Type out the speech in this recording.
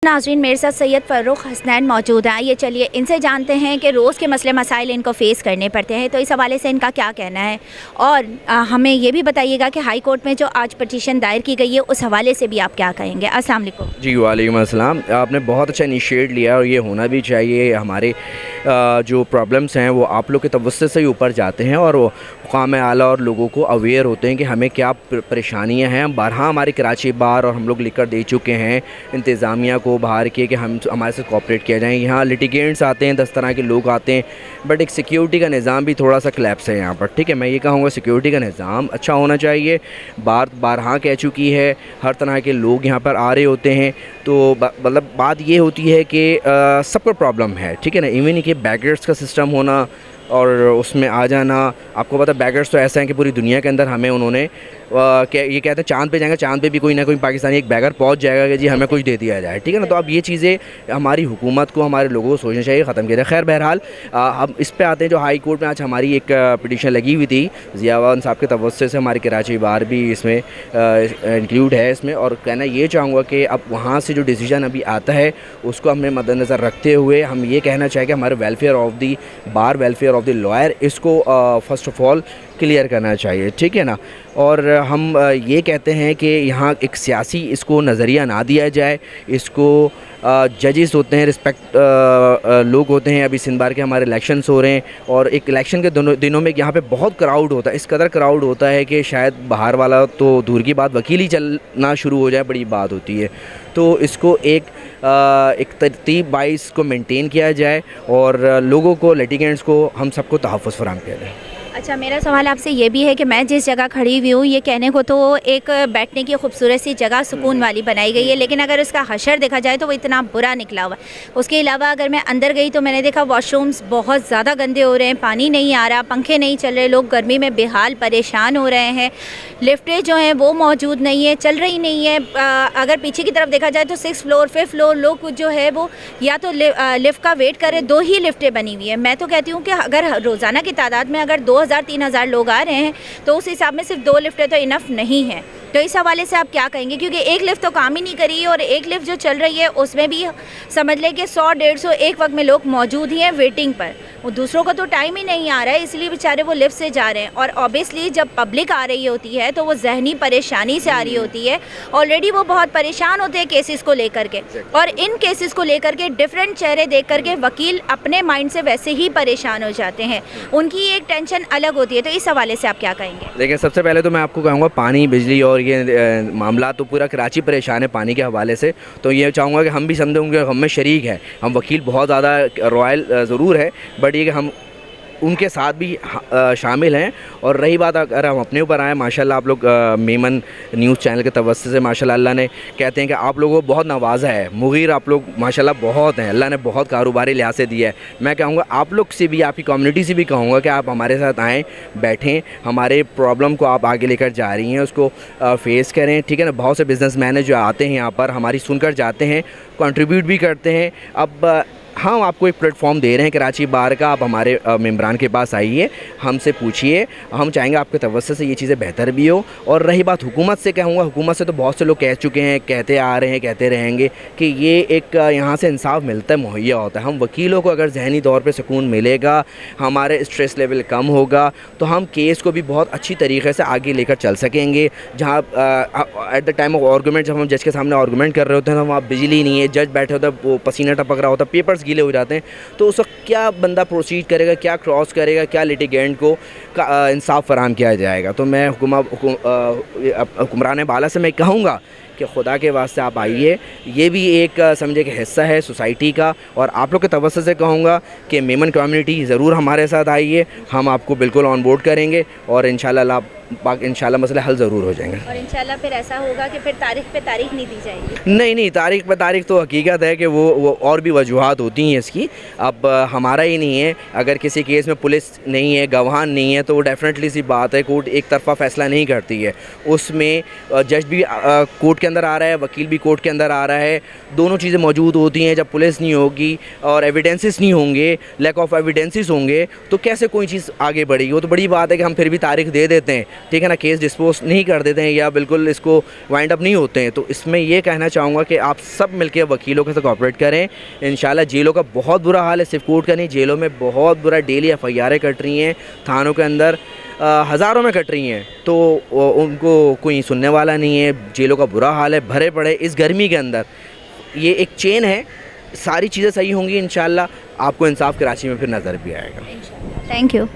नाज़रीन, मेरे साथ सैयद फ़र्रुख हसनैन मौजूद हैं। ये चलिए इनसे जानते हैं कि रोज़ के मसले मसाइल इनको फ़ेस करने पड़ते हैं, तो इस हवाले से इनका क्या कहना है। और हमें ये भी बताइएगा कि हाई कोर्ट में जो आज पटिशन दायर की गई है उस हवाले से भी आप क्या कहेंगे। अस्सलाम वालेकुम। जी वालेकुम अस्सलाम। आपने बहुत अच्छा इनिशिएट लिया और ये होना भी चाहिए। हमारे जो प्रॉब्लम्स हैं वो आप लोग के तवज्जुह से ही ऊपर जाते हैं और मुक़ाम आला और लोगों को अवेयर होते हैं कि हमें क्या परेशानियाँ हैं। बारहा हमारे कराची बार और हम लोग लिख कर दे चुके हैं इंतज़ामिया को बाहर किए कि हम हमारे साथ कोऑपरेट किया जाए। यहाँ लिटिगेंट्स आते हैं, 10 तरह के लोग आते हैं, बट एक सिक्योरिटी का निज़ाम भी थोड़ा सा क्लैप्स है यहाँ पर। ठीक है, मैं ये कहूँगा सिक्योरिटी का निज़ाम अच्छा होना चाहिए। बारहा कह चुकी है, हर तरह के लोग यहाँ पर आ रहे होते हैं। तो मतलब बात ये होती है कि सबको प्रॉब्लम है। ठीक है ना, इवन कि बैगर्स का सिस्टम होना और उसमें आ जाना। आपको पता है बैगर्स तो ऐसा है कि पूरी दुनिया के अंदर हमें उन्होंने ये कहते हैं चांद पे जाएंगे, चांद पे भी कोई ना कोई पाकिस्तानी एक बैगर पहुंच जाएगा कि जी हमें कुछ दे दिया जाए। ठीक है ना, तो अब ये चीज़ें हमारी हुकूमत को, हमारे लोगों को सोचना चाहिए, ख़त्म किया जाए। खैर बहरहाल हम इस पे आते हैं। जो हाई कोर्ट में आज हमारी एक पिटीशन लगी हुई थी, ज़ियावान साहब के तवज्जुह से हमारी कराची बार भी इसमें इंक्लूड है इसमें। और कहना ये चाहूँगा कि अब वहाँ से जो डिसीजन अभी आता है उसको हमें मद्देनज़र रखते हुए हम ये कहना चाहिए कि हमारे welfare of the bar, welfare of the lawyer, इसको फ़र्स्ट ऑफ़ ऑल क्लियर करना चाहिए। ठीक है ना, और हम ये कहते हैं कि यहाँ एक सियासी इसको नज़रिया ना दिया जाए। इसको जजेस होते हैं, रिस्पेक्ट लोग होते हैं। अभी सिंध बार के हमारे इलेक्शंस हो रहे हैं और एक इलेक्शन के दिनों में यहाँ पे बहुत क्राउड होता है। इस कदर क्राउड होता है कि शायद बाहर वाला तो दूर की बात, वकील ही चलना शुरू हो जाए, बड़ी बात होती है। तो इसको एक तरतीब वाइज को मेंटेन किया जाए और लोगों को, लिटिगेंट्स को, हम सबको तहफ़्फ़ुज़ फराहम किया जाए। अच्छा, मेरा सवाल आपसे ये भी है कि मैं जिस जगह खड़ी हुई हूँ, ये कहने को तो एक बैठने की खूबसूरत सी जगह सुकून वाली बनाई गई है, लेकिन अगर उसका हशर देखा जाए तो वो इतना बुरा निकला हुआ है। उसके अलावा अगर मैं अंदर गई तो मैंने देखा वॉशरूम्स बहुत ज़्यादा गंदे हो रहे हैं, पानी नहीं आ रहा, पंखे नहीं चल रहे, लोग गर्मी में बेहाल परेशान हो रहे हैं। लिफ्टें जो हैं वो मौजूद नहीं है, चल रही नहीं है। अगर पीछे की तरफ देखा जाए तो 6th फ्लोर 5th फ्लोर लोग जो है वो या तो लिफ्ट का वेट कर रहे, 2 ही लिफ्टें बनी हुई है। मैं तो कहती हूँ कि अगर रोज़ाना की तादाद में अगर 2000-3000 लोग आ रहे हैं तो उस हिसाब में सिर्फ 2 लिफ्टें तो इनफ नहीं है। तो इस हवाले से आप क्या कहेंगे, क्योंकि एक लिफ्ट तो काम ही नहीं करी और एक लिफ्ट जो चल रही है उसमें भी समझ लें कि 100-150 एक वक्त में लोग मौजूद ही हैं वेटिंग पर। वो दूसरों को तो टाइम ही नहीं आ रहा है, इसलिए बेचारे वो लिफ्ट से जा रहे हैं। और ऑब्वियसली जब पब्लिक आ रही होती है तो वो जहनी परेशानी से आ रही होती है। ऑलरेडी वो बहुत परेशान होते हैं केसेस को लेकर के, और इन केसेस को लेकर के डिफरेंट चेहरे देख करके वकील अपने माइंड से वैसे ही परेशान हो जाते हैं, उनकी एक टेंशन अलग होती है। तो इस हवाले से आप क्या कहेंगे? देखिए, सबसे पहले तो मैं आपको कहूँगा पानी, बिजली और ये मामला तो पूरा कराची परेशान है पानी के हवाले से। तो ये चाहूँगा कि हम भी समझेंगे, हम में शरीक है। हम वकील बहुत ज़्यादा रॉयल ज़रूर है, बट ये कि हम उनके साथ भी शामिल हैं। और रही बात अगर हम अपने ऊपर आए, माशाल्लाह आप लोग मेमन न्यूज़ चैनल के तवज्जुह से माशाल्लाह अल्लाह ने कहते हैं कि आप लोगों को बहुत नवाजा है। मुगीर आप लोग माशाल्लाह बहुत हैं, अल्लाह ने बहुत कारोबारी लिहाज से दिया है। मैं कहूँगा आप लोग से भी, आपकी कम्युनिटी से भी कहूँगा कि आप हमारे साथ आएँ, बैठें, हमारे प्रॉब्लम को आप आगे लेकर जा रही हैं उसको फेस करें। ठीक है ना, बहुत से बिजनेसमैन हैं जो आते हैं यहाँ पर, हमारी सुनकर जाते हैं, कंट्रीब्यूट भी करते हैं। अब हम आपको एक प्लेटफॉर्म दे रहे हैं कराची बार का, आप हमारे मेंबरान के पास आइए, हमसे पूछिए, हम चाहेंगे आपके तवज्जुह से ये चीज़ें बेहतर भी हो। और रही बात हुकूमत से, कहूँगा हुकूमत से तो बहुत से लोग कह चुके हैं, कहते आ रहे हैं, कहते रहेंगे कि ये एक यहाँ से इंसाफ मिलता है, मुहैया होता है। हम वकीलों को अगर जहनी तौर पर सुकून मिलेगा, हमारे स्ट्रेस लेवल कम होगा, तो हम केस को भी बहुत अच्छी तरीके से आगे लेकर चल सकेंगे। जहाँ at the time of argument, जब हम जज के सामने आर्गूमेंट कर रहे होते हैं तो वहाँ बिजली नहीं है, जज बैठे होते हैं, वो पसीना टपक रहा होता है, पेपर्स गीले हो जाते हैं, तो उस वक्त क्या बंदा प्रोसीड करेगा, क्या क्रॉस करेगा, क्या लिटिगेंट को इंसाफ फराहम किया जाएगा। तो मैं हुक्मरान बाला से मैं कहूँगा कि खुदा के वास्ते आप आइए, ये भी एक समझे कि हिस्सा है सोसाइटी का। और आप लोग के तवज्जुह से कहूँगा कि मेमन कम्युनिटी ज़रूर हमारे साथ आइए, हम आपको बिल्कुल ऑन बोर्ड करेंगे और इंशाल्लाह मसले हल ज़रूर हो जाएंगे। और इंशाल्लाह फिर ऐसा होगा कि फिर तारीख पे तारीख नहीं दी जाएगी। नहीं, तारीख पे तारीख तो हकीकत है कि वो और भी वजूहात होती हैं इसकी। अब हमारा ही नहीं है, अगर किसी केस में पुलिस नहीं है, गवाह नहीं है, तो वो डेफिनेटली सी बात है, कोर्ट एक तरफा फ़ैसला नहीं करती है। उसमें जज भी कोर्ट के अंदर आ रहा है, वकील भी कोर्ट के अंदर आ रहा है, दोनों चीज़ें मौजूद होती हैं। जब पुलिस नहीं होगी और एविडेंसेस नहीं होंगे, लैक ऑफ एविडेंसेस होंगे, तो कैसे कोई चीज़ आगे बढ़ेगी? वो तो बड़ी बात है कि हम फिर भी तारीख दे देते हैं, ठीक है ना, केस डिस्पोज नहीं कर देते हैं या बिल्कुल इसको वाइंड अप नहीं होते हैं। तो इसमें ये कहना चाहूँगा कि आप सब मिलकर वकीलों के साथ कोऑपरेट करें। इंशाल्लाह जेलों का बहुत बुरा हाल है, सिर्फ कोर्ट का नहीं, जेलों में बहुत बुरा, डेली FIR कट रही हैं, थानों के अंदर हज़ारों में कट रही हैं, तो उनको कोई सुनने वाला नहीं है। जेलों का बुरा हाल है, भरे पड़े इस गर्मी के अंदर। ये एक चेन है, सारी चीज़ें सही होंगी इंशाल्लाह, आपको इंसाफ कराची में फिर नज़र भी आएगा। Thank you.